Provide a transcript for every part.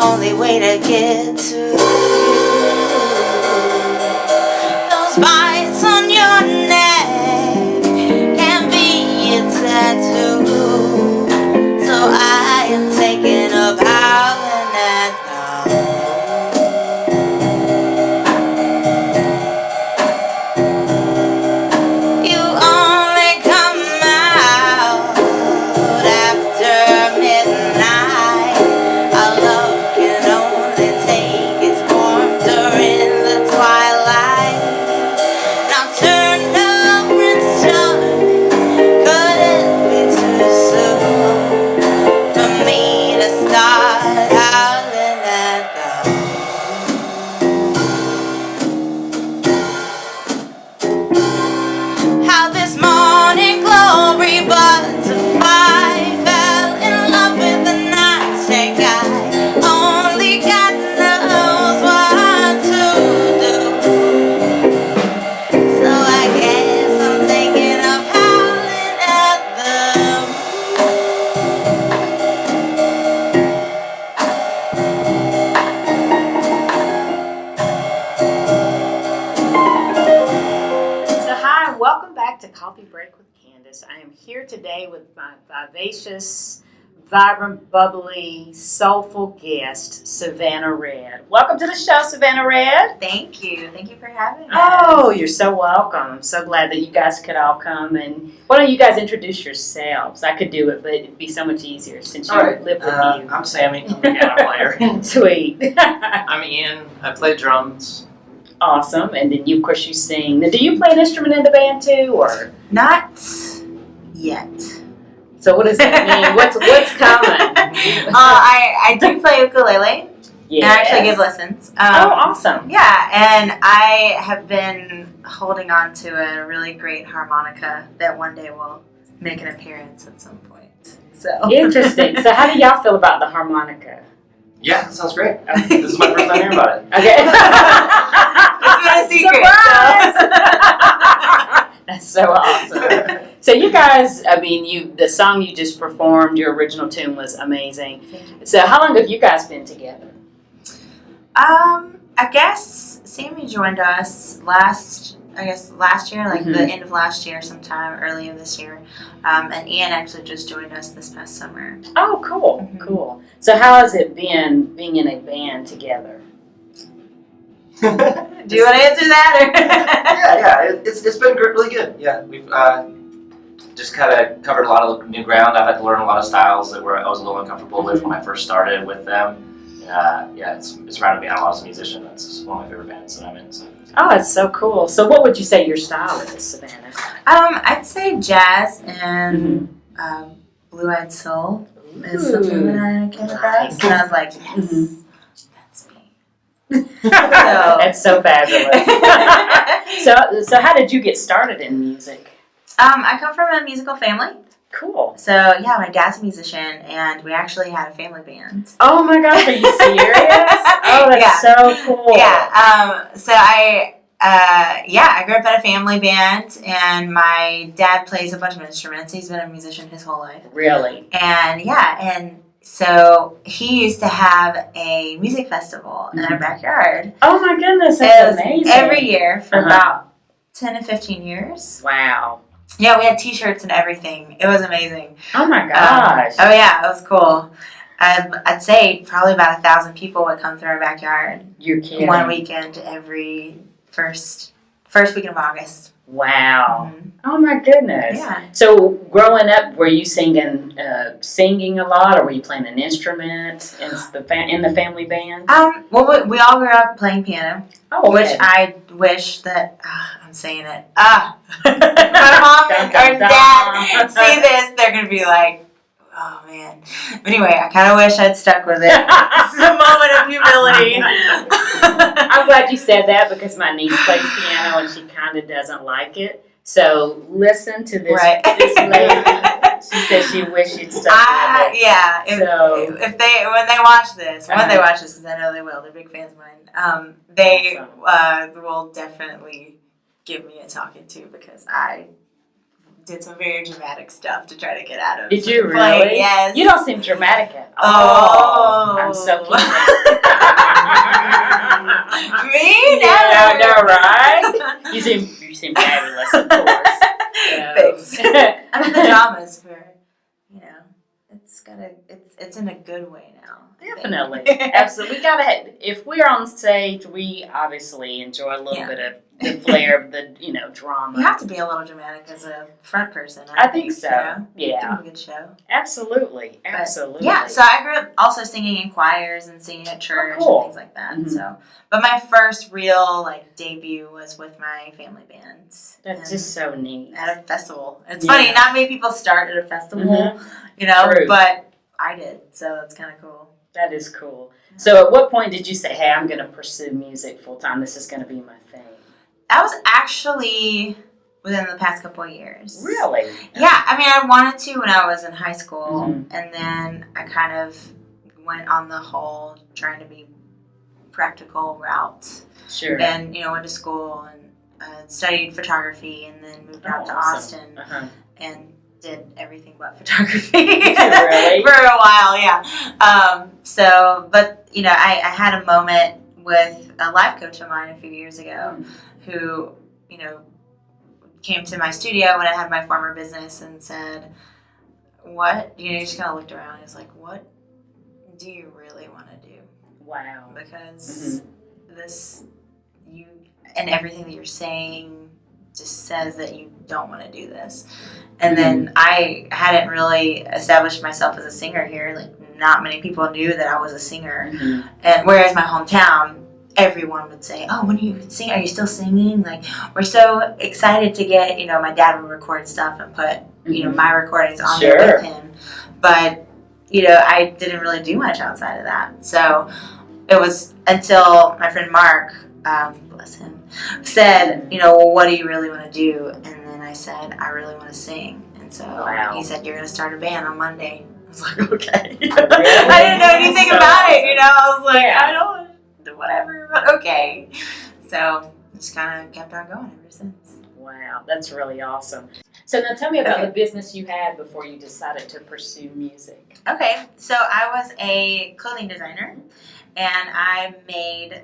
only way to get to you. Those bites on your neck can be a tattoo. So I am taking up howling at the moon. You only come out after midnight. Our love can only take its form during the twilight. Now turn over and start. Could it be too soon for me to start howling at the moon? How this morning glory butterfly fell in love with the night sky. Only God knows what to do. So I guess I'm taking up howling at the So hi, welcome back to Coffee Break with Candace. I am here today with my vivacious, vibrant, bubbly, soulful guest, Savannah Red. Welcome to the show, Savannah Red. Thank you. Thank you for having us. Oh, you're so welcome. I'm so glad that you guys could all come. And why don't you guys introduce yourselves? I could do it, but it'd be so much easier since you live with you. I'm Sammy. I'm a piano player. Sweet. I'm Ian. I play drums. Awesome. And then, of course, you sing. Now, do you play an instrument in the band too, or? Not yet. So what does that mean? What's coming? I do play ukulele. Yes. And I actually give lessons. Oh, awesome. Yeah, and I have been holding on to a really great harmonica that one day will make an appearance at some point. So Interesting. So how do y'all feel about the harmonica? Yeah, that sounds great. This is my first time hearing about it. Okay. It's been a secret. Surprise! That's so awesome. So you guys, I mean, the song you just performed, your original tune was amazing. So how long have you guys been together? I guess Sammy joined us last year, like the end of last year, sometime early in this year. And Ian actually just joined us this past summer. Oh, cool, cool. So how has it been being in a band together? Do you want to answer that? Or? It's been really good. Yeah, we've just kind of covered a lot of new ground. I've had to learn a lot of styles that I was a little uncomfortable with when I first started with them. It's around being a awesome musician. That's just one of my favorite bands that I'm in. So. Oh, it's so cool. So what would you say your style is, Savannah? I'd say jazz and blue-eyed soul is something that I came across. And I was like, yes, that's me. That's so fabulous. So how did you get started in music? I come from a musical family. Cool. So, yeah, my dad's a musician, and we actually had a family band. Oh, my gosh, are you serious? Oh, that's so cool. Yeah, so I grew up in a family band, and my dad plays a bunch of instruments. He's been a musician his whole life. Really? And so he used to have a music festival in our backyard. Oh, my goodness, that's amazing. Every year for about 10 to 15 years. Wow. Yeah, we had T-shirts and everything. It was amazing. Oh my gosh. Oh yeah, it was cool. I'd say probably about 1,000 people would come through our backyard. You're kidding. One weekend every first weekend of August. Wow. Oh my goodness. Yeah. So growing up, were you singing a lot, or were you playing an instrument in the family band? Well, we all grew up playing piano. Oh, okay. Which I wish that I'm saying it. My mom and dad see this, they're gonna be like, oh man. But anyway, I kind of wish I'd stuck with it. This is a moment of humility. I'm glad you said that because my niece plays piano and she kind of doesn't like it. So listen to this, this lady. She said she wished she'd stuck with it. Yeah. When they watch this, because I know they will, they're big fans of mine. They will definitely give me a talking to because I did some very dramatic stuff to try to get out of. Did you playing. really? Yes. You don't seem dramatic at all. I'm so cute. Me? Yeah, I know, right? You seem fabulous, of course. Thanks. I mean, the drama's for, it's in a good way now. Definitely. Absolutely. We gotta, if we're on stage, we obviously enjoy a little bit of the flair of the, drama. You have to be a little dramatic as a front person. I think so. Yeah. Do a good show. Absolutely. But, Absolutely. yeah, so I grew up also singing in choirs and singing at church and things like that. Mm-hmm. So, but my first real debut was with my family band. That's just so neat. At a festival. It's funny, not many people start at a festival, True. but I did, so it's kind of cool. That is cool. So at what point did you say, hey, I'm going to pursue music full time? This is going to be my thing. That was actually within the past couple of years. Really? Yeah, I mean, I wanted to when I was in high school, and then I kind of went on the whole trying to be practical route. Sure. And, went to school and studied photography and then moved out to Austin and did everything but photography really? for a while, yeah. But, I had a moment with a life coach of mine a few years ago who, came to my studio when I had my former business and said, what? He just kind of looked around and was like, what do you really want to do? Wow. Because and everything that you're saying just says that you don't want to do this. And then I hadn't really established myself as a singer here. Not many people knew that I was a singer. And whereas my hometown, everyone would say, oh, when you sing, are you still singing? We're so excited to get, my dad would record stuff and put, my recordings on there with him. But, I didn't really do much outside of that. So it was until my friend Mark, bless him, said, well, what do you really want to do? And then I said, I really want to sing. And so he said, you're going to start a band on Monday. I was like, okay. Really? I didn't know anything about it, I was like, I don't do whatever, but okay. So just kind of kept on going ever since. Wow, that's really awesome. So now tell me about the business you had before you decided to pursue music. Okay, so I was a clothing designer, and I made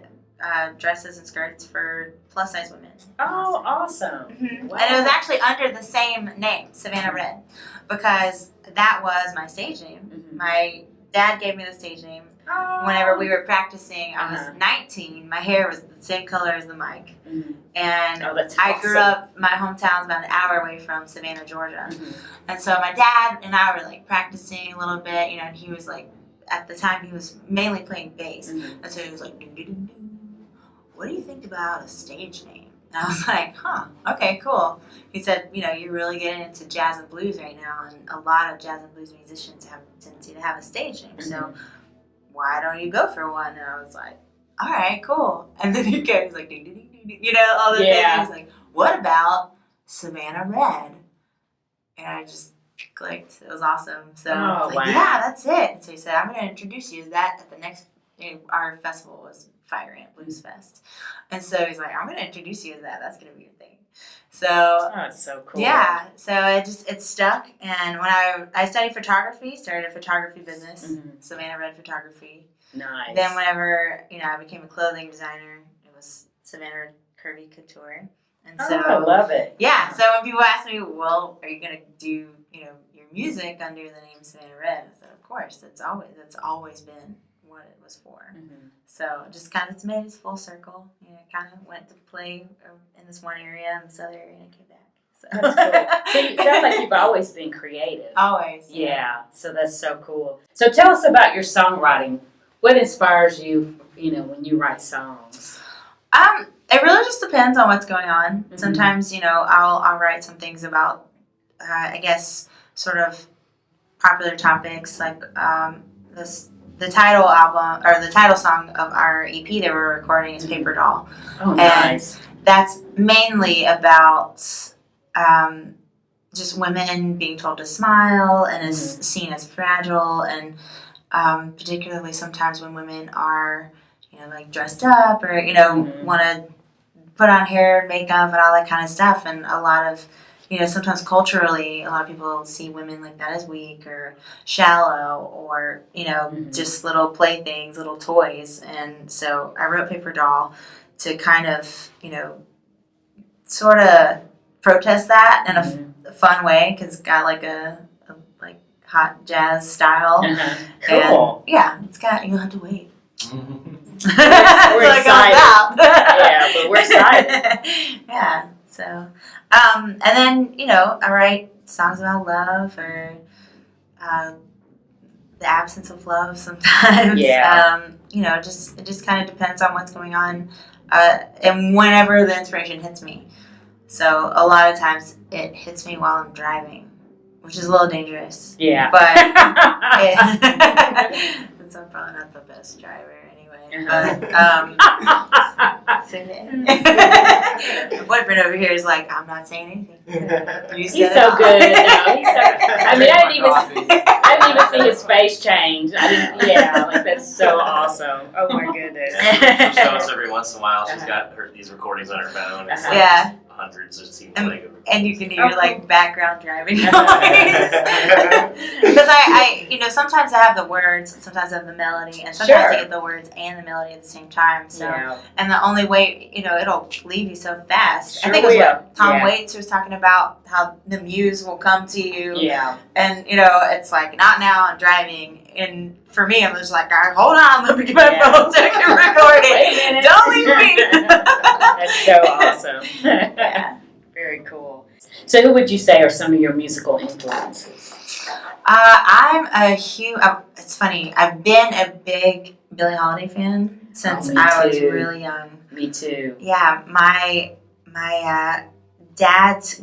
dresses and skirts for plus-size women. Oh, awesome. Wow. And it was actually under the same name, Savannah Red, because that was my stage name. My dad gave me the stage name. Whenever we were practicing, I was 19. My hair was the same color as the mic. And I grew up, my hometown's about an hour away from Savannah, Georgia. And so my dad and I were practicing a little bit, and he was at the time he was mainly playing bass. And so he was like, what do you think about a stage name? And I was like, okay, cool. He said, you're really getting into jazz and blues right now, and a lot of jazz and blues musicians have a tendency to have a stage name. So why don't you go for one? And I was like, all right, cool. And then he goes like, ding, ding, ding, ding, all the things. He's like, what about Savannah Red? And I just clicked. It was awesome. So I was like, yeah, that's it. So he said, I'm going to introduce you to that at the next, our festival was Fire Ant Blues Fest. And so he's like, I'm going to introduce you to that. That's going to be your thing. So that's so cool. Yeah, so it stuck. And when I studied photography, started a photography business, Savannah Red Photography. Nice. Then whenever I became a clothing designer, it was Savannah Red Curvy Couture. And so I love it. Yeah. So when people ask me, well, are you gonna do your music under the name Savannah Red? I said, of course. That's always been what it was for. So just kind of made it full circle. Kind of went to play in this one area and this other area, and I came back. So. That's cool. So it sounds like you've always been creative. Always. Yeah. So that's so cool. So tell us about your songwriting. What inspires you, when you write songs? It really just depends on what's going on. Sometimes, I'll write some things about, I guess, sort of popular topics, like the title album or the title song of our EP that we're recording is Paper Doll. Oh, nice. And that's mainly about just women being told to smile and is seen as fragile, and particularly sometimes when women are, dressed up or, want to put on hair and makeup and all that kind of stuff. And a lot of, sometimes culturally, a lot of people see women like that as weak or shallow or, just little playthings, little toys. And so I wrote Paper Doll to kind of, sort of protest that in a fun way because it's got like a like hot jazz style. Cool. And, it's got, you'll have to wait. We're excited. Yeah, but we're excited. Yeah. So, and then, I write songs about love or the absence of love sometimes. Yeah. It just kind of depends on what's going on and whenever the inspiration hits me. So a lot of times it hits me while I'm driving, which is a little dangerous. Yeah. But since I'm probably not the best driver anyway. But my boyfriend over here is like, I'm not saying anything. He's so good. No, he's so. I mean, I didn't even see his face change. That's so awesome. Oh my goodness. She'll show us every once in a while. She's got these recordings on her phone. It's like hundreds. It seems like. And you can hear like background driving noise. Because I sometimes I have the words, sometimes I have the melody, and sometimes I get the words and the melody at the same time. So, and the only way, it'll leave you so fast. Sure, I think it was what Tom Waits was talking about, how the muse will come to you. Yeah. And, it's like, not now, I'm driving. And for me, I'm just like, all right, hold on, let me get my phone so I can record it. Wait a minute. Don't leave me. That's so awesome. Yeah. Very cool. So who would you say are some of your musical influences? I'm a huge, it's funny, I've been a big Billie Holiday fan since I was really young. Me too. Yeah, my dad's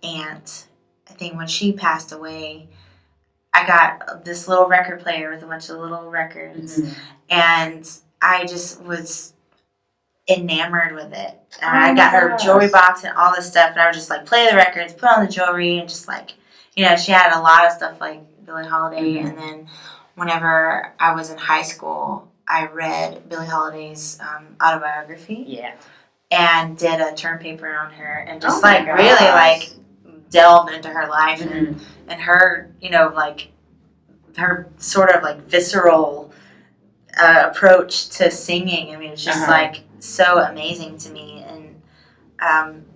aunt, I think when she passed away, I got this little record player with a bunch of little records, and I just was enamored with it. And I got her jewelry box and all this stuff, and I would just like play the records, put on the jewelry, and just like, she had a lot of stuff like Billie Holiday. And then whenever I was in high school, I read Billie Holiday's autobiography. Yeah. And did a term paper on her, and just really like delved into her life and her, her sort of like visceral approach to singing. I mean, it's just like so amazing to me. And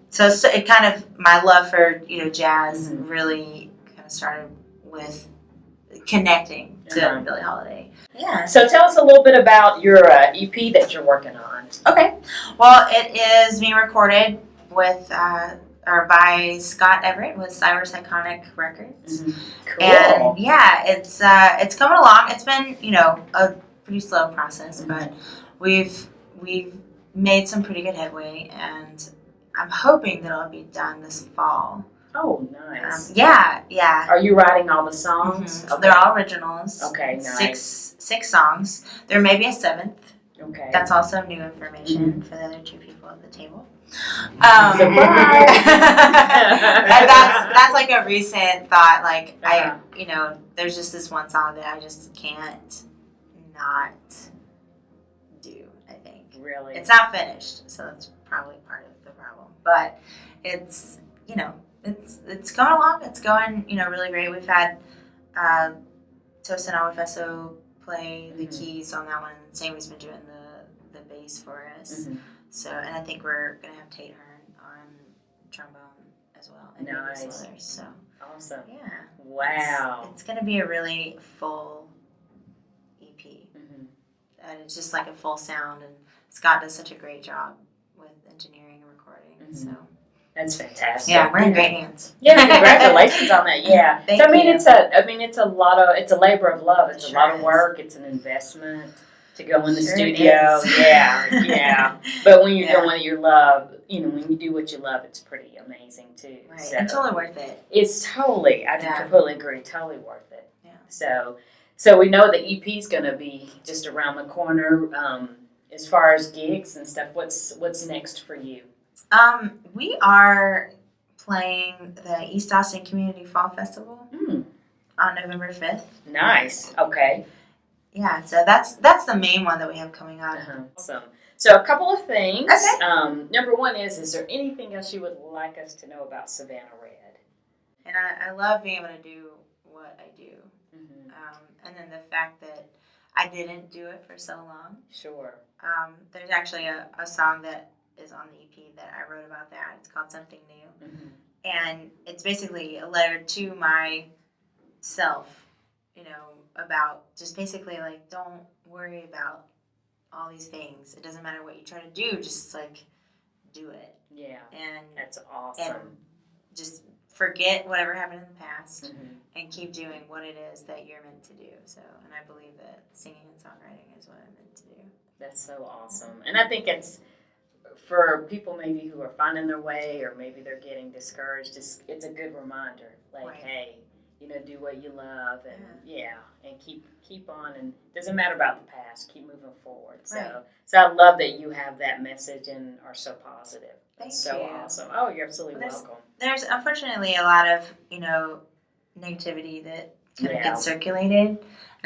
so it kind of, my love for, jazz really kind of started with connecting to Billie Holiday. Yeah. So tell us a little bit about your EP that you're working on. Okay. Well, it is being recorded with or by Scott Everett with Cyrus Iconic Records. Cool. And it's coming along. It's been, a pretty slow process, but we've made some pretty good headway, and I'm hoping that it'll be done this fall. Oh, nice. Yeah. Are you writing all the songs? Okay. They're all originals. Okay, nice. Six songs. There may be a seventh. Okay. That's also new information for the other two people at the table. Surprise! And that's like a recent thought. Like there's just this one song that I just can't not do. I think. Really. It's not finished, so that's probably part of the problem. But it's it's going along. It's going really great. We've had Tosin Awafeso play the keys on that one, and Sammy's been doing the bass for us. So, and I think we're gonna have Tate Hearn on trombone as well, and nice. Others, so awesome. Yeah. Wow. It's gonna be a really full EP, and it's just like a full sound. And Scott does such a great job with engineering and recording. So. That's fantastic. Yeah, we're in great hands. Yeah, congratulations on that. Yeah. Thank so, you. It's a labor of love. It's a lot of work. It's an investment to go in the studio. Yeah. But when you're doing what you love, when you do what you love, it's pretty amazing too. Right. So, it's totally worth it. It's totally, I completely agree, totally worth it. Yeah. So we know the EP's going to be just around the corner. As far as gigs and stuff, what's next for you? We are playing the East Austin Community Fall Festival on November 5th. Nice. Okay. Yeah, so that's the main one that we have coming up. Awesome. So a couple of things. Okay. Number one is there anything else you would like us to know about Savannah Red? And I love being able to do what I do. Mm-hmm. And then the fact that I didn't do it for so long. Sure. There's actually a song that is on the EP that I wrote about that. It's called Something New. Mm-hmm. And it's basically a letter to myself, you know, about just basically like, don't worry about all these things. It doesn't matter what you try to do, just like do it. Yeah. And That's awesome. and just forget whatever happened in the past Mm-hmm. and keep doing what it is that you're meant to do. So, and I believe that singing and songwriting is what I'm meant to do. That's so awesome. And I think it's for people maybe who are finding their way or maybe they're getting discouraged, it's a good reminder. Like, Right. hey, you know, do what you love and and keep on, and it doesn't matter about the past, keep moving forward. So Right. so I love that you have that message and are so positive. That's Thank so you. awesome. Oh, you're absolutely Well, welcome. There's unfortunately a lot of, you know, negativity that kind of gets circulated. And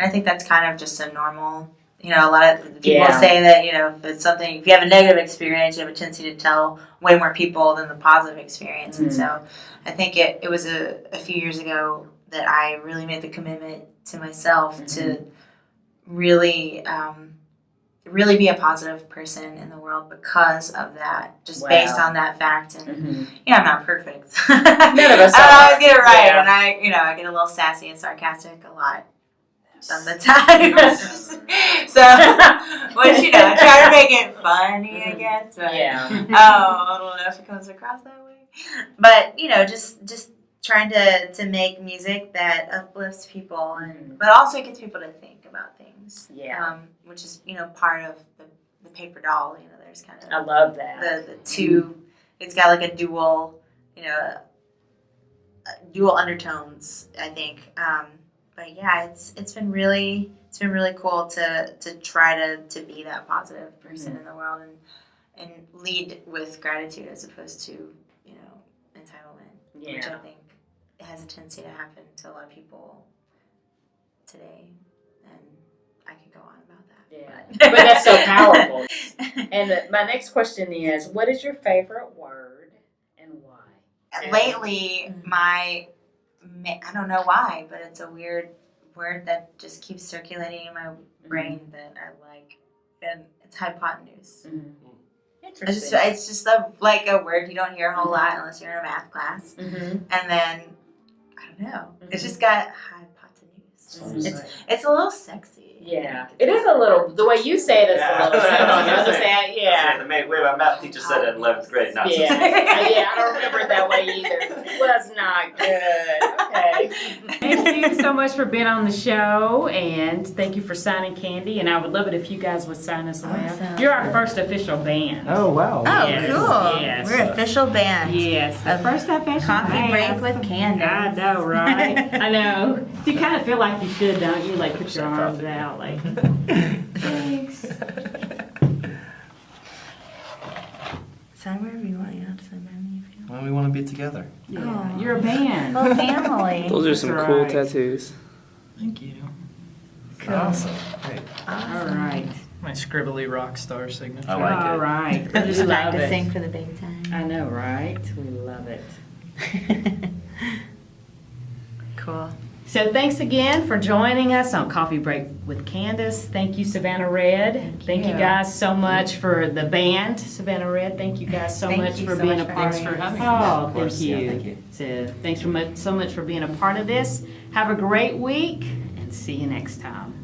I think that's kind of just a normal, you know, a lot of people say that, you know, if you have a negative experience, you have a tendency to tell way more people than the positive experience. Mm-hmm. And so I think it was a few years ago that I really made the commitment to myself to really, really be a positive person in the world because of that, just based on that fact. And yeah, I'm not perfect. None of us I don't always get it right, Yeah. and I get a little sassy and sarcastic a lot of the time. So, which I try to make it funny, I guess. But, I don't know if it comes across that way. But just trying to make music that uplifts people, but also gets people to think about things. Which is part of the paper doll. There's kind of I love that. the two. It's got like a dual undertones, I think. But yeah, it's been really cool to try to be that positive person in the world and lead with gratitude as opposed to entitlement, which I think has a tendency to happen to a lot of people today. And I could go on about that. Yeah, but that's so powerful. And my next question is, what is your favorite word and why? Lately, I don't know why, but it's a weird word that just keeps circulating in my brain that I like, and it's hypotenuse. Interesting. It's just like a word you don't hear a whole lot unless you're in a math class. And then, I don't know, it's just got hypotenuse. It's a little sexy. Yeah, it is a little. The way you say it is a little. The way my math teacher said it in 11th grade. Not I don't remember it that way either. It was not good. Okay. Thank you so much for being on the show, and thank you for signing Candy. And I would love it if you guys would sign us away. Awesome. You're our first official band. Oh, wow. Oh, Yes, cool. yes. We're official band. Yes, the first official Coffee band. break with Candace. I know, right? I know. You kind of feel like you should, don't you? Like put your arms out, like. Thanks. Sign wherever you want. You don't have to sign by me if you want. Well, we want to be together. Yeah, you're a band. Well, family. Those are some That's cool right. tattoos. Thank you. Cool. Awesome. Great. All right. My scribbly rock star signature. I like All it. right. I'm We just love practicing it. for the big time. I know, right? We love it. Cool. So thanks again for joining us on Coffee Break with Candace. Thank you, Savannah Red. Thank you you. guys so much for the band, Savannah Red. Thank you guys so Thank much you for so being much a for part having of us. it. Of Oh, course. thank you. Yeah, thank you. So thanks so much for being a part of this. Have a great week and see you next time.